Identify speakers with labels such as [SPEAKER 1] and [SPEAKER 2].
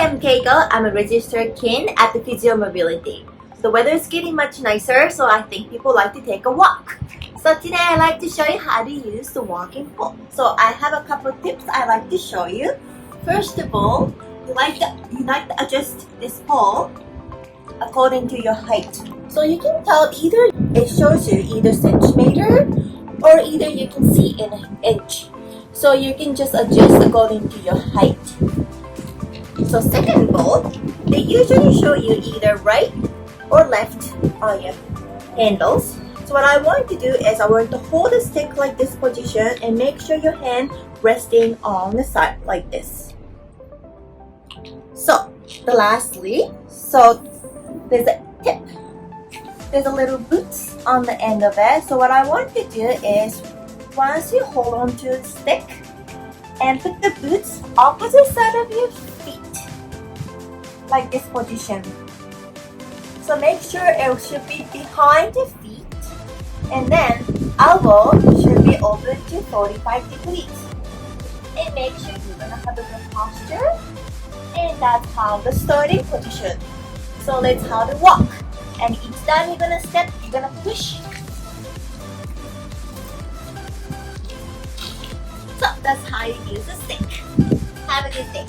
[SPEAKER 1] I'm Keiko. I'm a registered kin at the Physio Mobility. The weather is getting much nicer, so I think people like to take a walk. So today I'd like to show you how to use the walking pole. So I have a couple of tips I'd like to show you. First of all, you like to adjust this pole according to your height. So you can tell either it shows you either centimeter or either you can see in inch. So you can just adjust according to your height. So second pole, they usually show you either right or left on your handles. So what I want to do is I want to hold the stick like this position and make sure your hand resting on the side like this. So lastly, there's a tip. There's a little boots on the end of it. So what I want to do is once you hold on to the stick and put the boots opposite side of your feet like this position. So make sure it should be behind the feet and then elbow should be open to 45 degrees. And make sure you're gonna have a good posture, and that's how the starting position. So let's how to walk. And each time you're gonna step, you're gonna push. So that's how you use a stick. Have a good day.